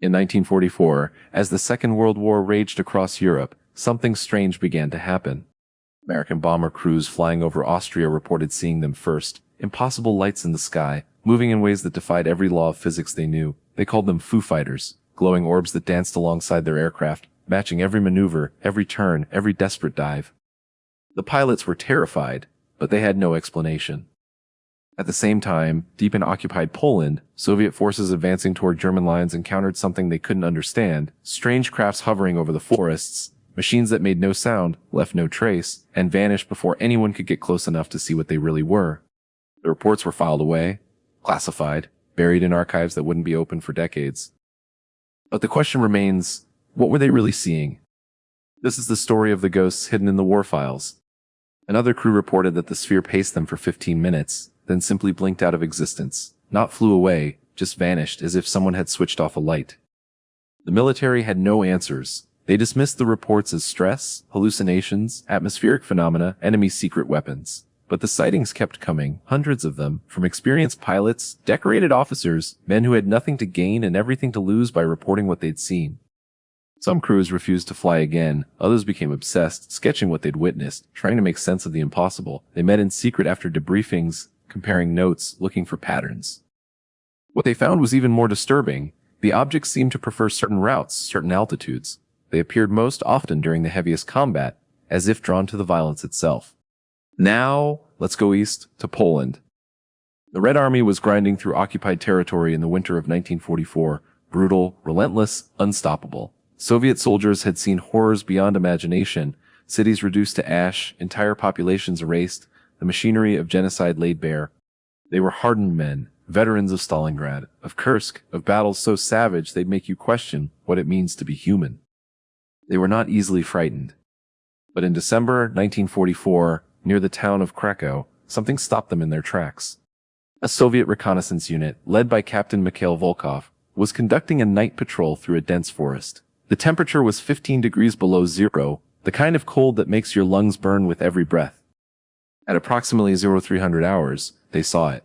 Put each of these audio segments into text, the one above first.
In 1944, as the Second World War raged across Europe, something strange began to happen. American bomber crews flying over Austria reported seeing them first, impossible lights in the sky, moving in ways that defied every law of physics they knew. They called them Foo Fighters, glowing orbs that danced alongside their aircraft, matching every maneuver, every turn, every desperate dive. The pilots were terrified, but they had no explanation. At the same time, deep in occupied Poland, Soviet forces advancing toward German lines encountered something they couldn't understand: strange crafts hovering over the forests, machines that made no sound, left no trace, and vanished before anyone could get close enough to see what they really were. The reports were filed away, classified, buried in archives that wouldn't be opened for decades. But the question remains, what were they really seeing? This is the story of the ghosts hidden in the war files. Another crew reported that the sphere paced them for 15 minutes, then simply blinked out of existence, not flew away, just vanished as if someone had switched off a light. The military had no answers. They dismissed the reports as stress, hallucinations, atmospheric phenomena, enemy secret weapons. But the sightings kept coming, hundreds of them, from experienced pilots, decorated officers, men who had nothing to gain and everything to lose by reporting what they'd seen. Some crews refused to fly again, others became obsessed, sketching what they'd witnessed, trying to make sense of the impossible. They met in secret after debriefings, comparing notes, looking for patterns. What they found was even more disturbing. The objects seemed to prefer certain routes, certain altitudes. They appeared most often during the heaviest combat, as if drawn to the violence itself. Now, let's go east to Poland. The Red Army was grinding through occupied territory in the winter of 1944, brutal, relentless, unstoppable. Soviet soldiers had seen horrors beyond imagination, cities reduced to ash, entire populations erased, the machinery of genocide laid bare. They were hardened men, veterans of Stalingrad, of Kursk, of battles so savage they'd make you question what it means to be human. They were not easily frightened. But in December 1944, near the town of Krakow, something stopped them in their tracks. A Soviet reconnaissance unit, led by Captain Mikhail Volkov, was conducting a night patrol through a dense forest. The temperature was 15 degrees below zero, the kind of cold that makes your lungs burn with every breath. At approximately 0300 hours, they saw it.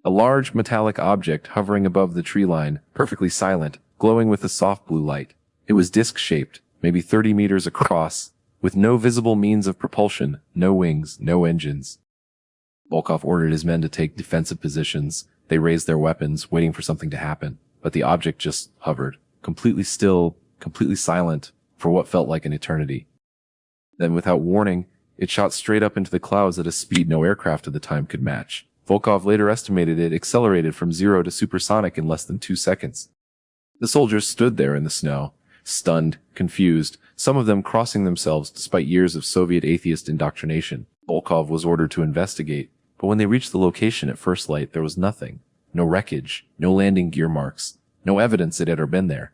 A large metallic object hovering above the tree line, perfectly silent, glowing with a soft blue light. It was disc-shaped, maybe 30 meters across, with no visible means of propulsion, no wings, no engines. Volkov ordered his men to take defensive positions. They raised their weapons, waiting for something to happen. But the object just hovered, completely still, completely silent, for what felt like an eternity. Then, without warning, it shot straight up into the clouds at a speed no aircraft at the time could match. Volkov later estimated it accelerated from 0 to supersonic in less than 2 seconds. The soldiers stood there in the snow, stunned, confused, some of them crossing themselves despite years of Soviet atheist indoctrination. Volkov was ordered to investigate, but when they reached the location at first light, there was nothing. No wreckage, no landing gear marks, no evidence it had ever been there.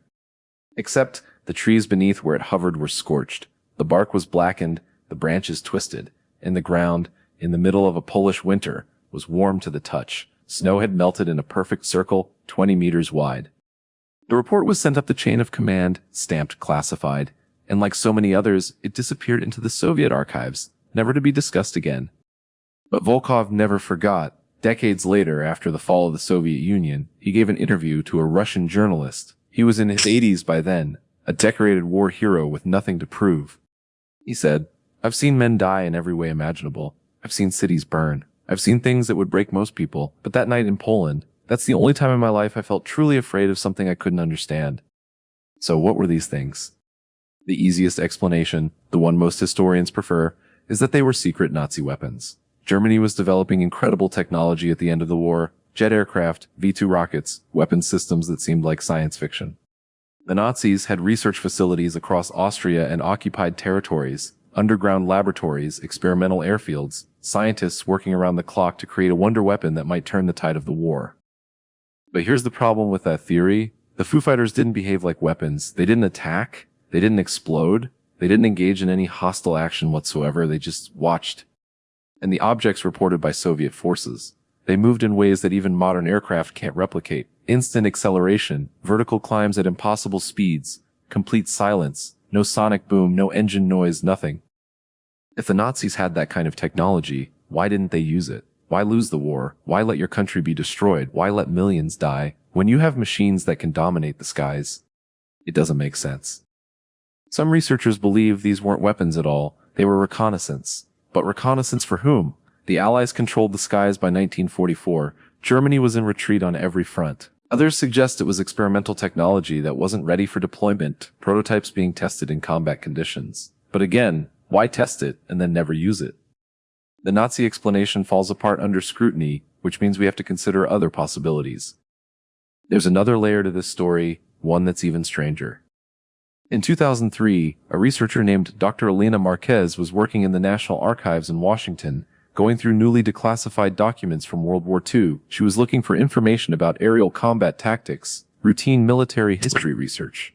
Except the trees beneath where it hovered were scorched. The bark was blackened, the branches twisted, and the ground, in the middle of a Polish winter, was warm to the touch. Snow had melted in a perfect circle, 20 meters wide. The report was sent up the chain of command, stamped classified, and like so many others, it disappeared into the Soviet archives, never to be discussed again. But Volkov never forgot. Decades later, after the fall of the Soviet Union, he gave an interview to a Russian journalist. He was in his 80s by then, a decorated war hero with nothing to prove. He said, "I've seen men die in every way imaginable. I've seen cities burn. I've seen things that would break most people, but that night in Poland, that's the only time in my life I felt truly afraid of something I couldn't understand." So what were these things? The easiest explanation, the one most historians prefer, is that they were secret Nazi weapons. Germany was developing incredible technology at the end of the war: jet aircraft, V-2 rockets, weapons systems that seemed like science fiction. The Nazis had research facilities across Austria and occupied territories, underground laboratories, experimental airfields, scientists working around the clock to create a wonder weapon that might turn the tide of the war. But here's the problem with that theory. The Foo Fighters didn't behave like weapons. They didn't attack. They didn't explode. They didn't engage in any hostile action whatsoever. They just watched. And the objects reported by Soviet forces, they moved in ways that even modern aircraft can't replicate. Instant acceleration, vertical climbs at impossible speeds, complete silence, no sonic boom, no engine noise, nothing. If the Nazis had that kind of technology, why didn't they use it? Why lose the war? Why let your country be destroyed? Why let millions die when you have machines that can dominate the skies? It doesn't make sense. Some researchers believe these weren't weapons at all. They were reconnaissance. But reconnaissance for whom? The Allies controlled the skies by 1944. Germany was in retreat on every front. Others suggest it was experimental technology that wasn't ready for deployment, prototypes being tested in combat conditions. But again, why test it and then never use it? The Nazi explanation falls apart under scrutiny, which means we have to consider other possibilities. There's another layer to this story, one that's even stranger. In 2003, a researcher named Dr. Elena Marquez was working in the National Archives in Washington, going through newly declassified documents from World War II. She was looking for information about aerial combat tactics, routine military history research.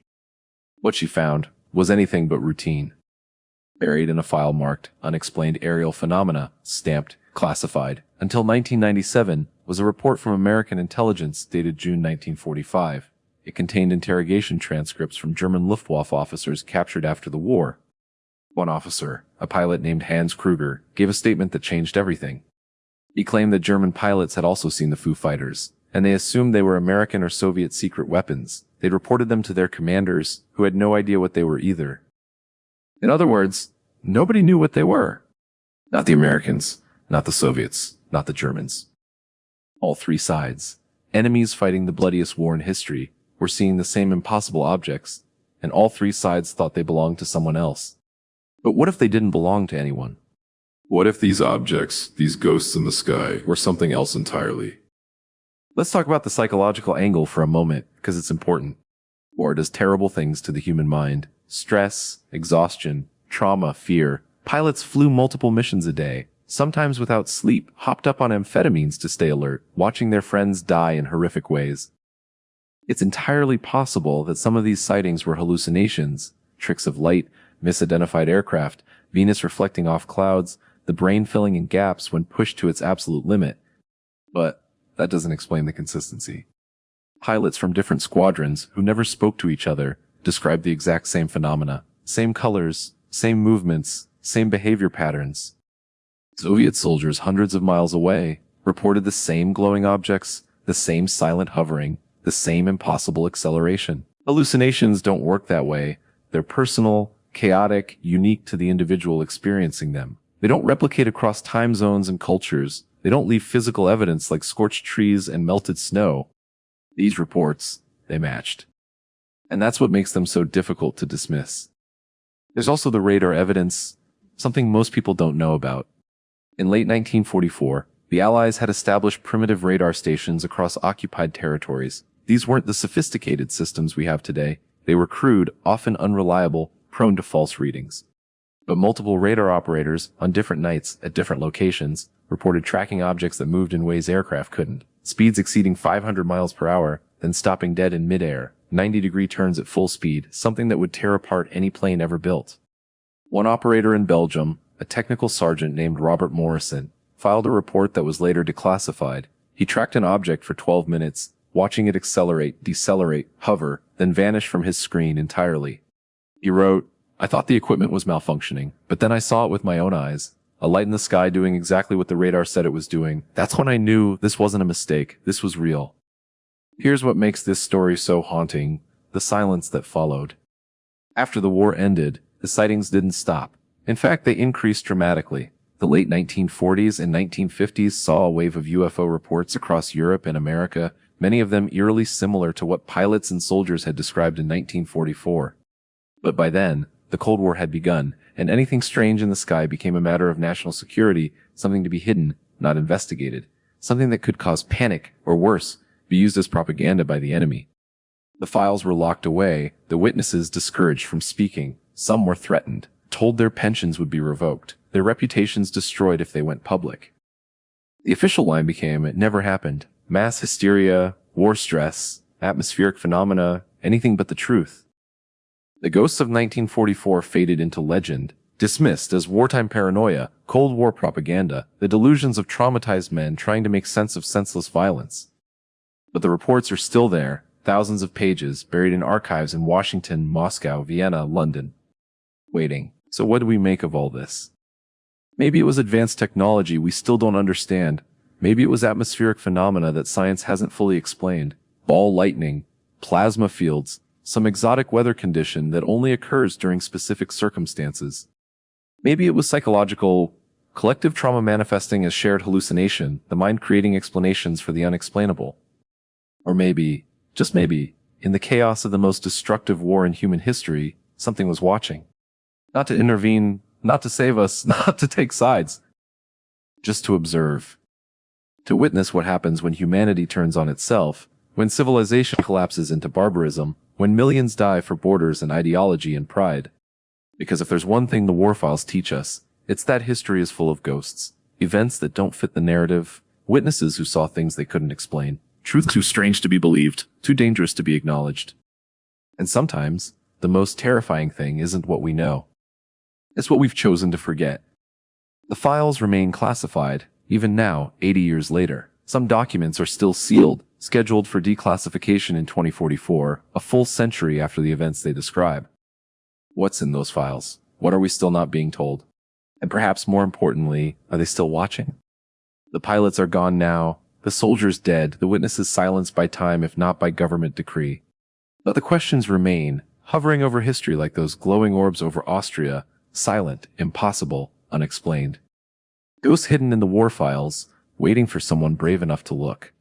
What she found was anything but routine. Buried in a file marked Unexplained Aerial Phenomena, stamped Classified, until 1997, was a report from American intelligence dated June 1945. It contained interrogation transcripts from German Luftwaffe officers captured after the war. One officer, a pilot named Hans Kruger, gave a statement that changed everything. He claimed that German pilots had also seen the Foo Fighters, and they assumed they were American or Soviet secret weapons. They'd reported them to their commanders, who had no idea what they were either. In other words, nobody knew what they were. Not the Americans, not the Soviets, not the Germans. All three sides, enemies fighting the bloodiest war in history, were seeing the same impossible objects, and all three sides thought they belonged to someone else. But what if they didn't belong to anyone? What if these objects, these ghosts in the sky, were something else entirely? Let's talk about the psychological angle for a moment, because it's important. War does terrible things to the human mind. Stress, exhaustion, trauma, fear. Pilots flew multiple missions a day, sometimes without sleep, hopped up on amphetamines to stay alert, watching their friends die in horrific ways. It's entirely possible that some of these sightings were hallucinations, tricks of light, misidentified aircraft, Venus reflecting off clouds, the brain filling in gaps when pushed to its absolute limit. But that doesn't explain the consistency. Pilots from different squadrons, who never spoke to each other, described the exact same phenomena. Same colors, same movements, same behavior patterns. Soviet soldiers hundreds of miles away reported the same glowing objects, the same silent hovering, the same impossible acceleration. Hallucinations don't work that way. They're personal, chaotic, unique to the individual experiencing them. They don't replicate across time zones and cultures. They don't leave physical evidence like scorched trees and melted snow. These reports, they matched. And that's what makes them so difficult to dismiss. There's also the radar evidence, something most people don't know about. In late 1944, the Allies had established primitive radar stations across occupied territories. These weren't the sophisticated systems we have today. They were crude, often unreliable, prone to false readings. But multiple radar operators, on different nights, at different locations, reported tracking objects that moved in ways aircraft couldn't. Speeds exceeding 500 miles per hour, then stopping dead in midair. 90-degree turns at full speed, something that would tear apart any plane ever built. One operator in Belgium, a technical sergeant named Robert Morrison, filed a report that was later declassified. He tracked an object for 12 minutes, watching it accelerate, decelerate, hover, then vanish from his screen entirely. He wrote, "I thought the equipment was malfunctioning, but then I saw it with my own eyes. A light in the sky doing exactly what the radar said it was doing. That's when I knew this wasn't a mistake. This was real." Here's what makes this story so haunting: the silence that followed. After the war ended, the sightings didn't stop. In fact, they increased dramatically. The late 1940s and 1950s saw a wave of UFO reports across Europe and America, many of them eerily similar to what pilots and soldiers had described in 1944. But by then, the Cold War had begun, and anything strange in the sky became a matter of national security, something to be hidden, not investigated, something that could cause panic, or worse, be used as propaganda by the enemy. The files were locked away, the witnesses discouraged from speaking, some were threatened, told their pensions would be revoked, their reputations destroyed if they went public. The official line became, "It never happened." Mass hysteria, war stress, atmospheric phenomena, anything but the truth. The ghosts of 1944 faded into legend, dismissed as wartime paranoia, Cold War propaganda, the delusions of traumatized men trying to make sense of senseless violence. But the reports are still there, thousands of pages, buried in archives in Washington, Moscow, Vienna, London. Waiting. So what do we make of all this? Maybe it was advanced technology we still don't understand. Maybe it was atmospheric phenomena that science hasn't fully explained. Ball lightning, plasma fields, some exotic weather condition that only occurs during specific circumstances. Maybe it was psychological, collective trauma manifesting as shared hallucination, the mind creating explanations for the unexplainable. Or maybe, just maybe, in the chaos of the most destructive war in human history, something was watching. Not to intervene, not to save us, not to take sides. Just to observe. To witness what happens when humanity turns on itself, when civilization collapses into barbarism, when millions die for borders and ideology and pride. Because if there's one thing the war files teach us, it's that history is full of ghosts, events that don't fit the narrative, witnesses who saw things they couldn't explain, truth too strange to be believed, too dangerous to be acknowledged. And sometimes, the most terrifying thing isn't what we know. It's what we've chosen to forget. The files remain classified, even now, 80 years later. Some documents are still sealed, scheduled for declassification in 2044, a full century after the events they describe. What's in those files? What are we still not being told? And perhaps more importantly, are they still watching? The pilots are gone now, the soldiers dead, the witnesses silenced by time if not by government decree. But the questions remain, hovering over history like those glowing orbs over Austria, silent, impossible, unexplained. Ghosts hidden in the war files, waiting for someone brave enough to look.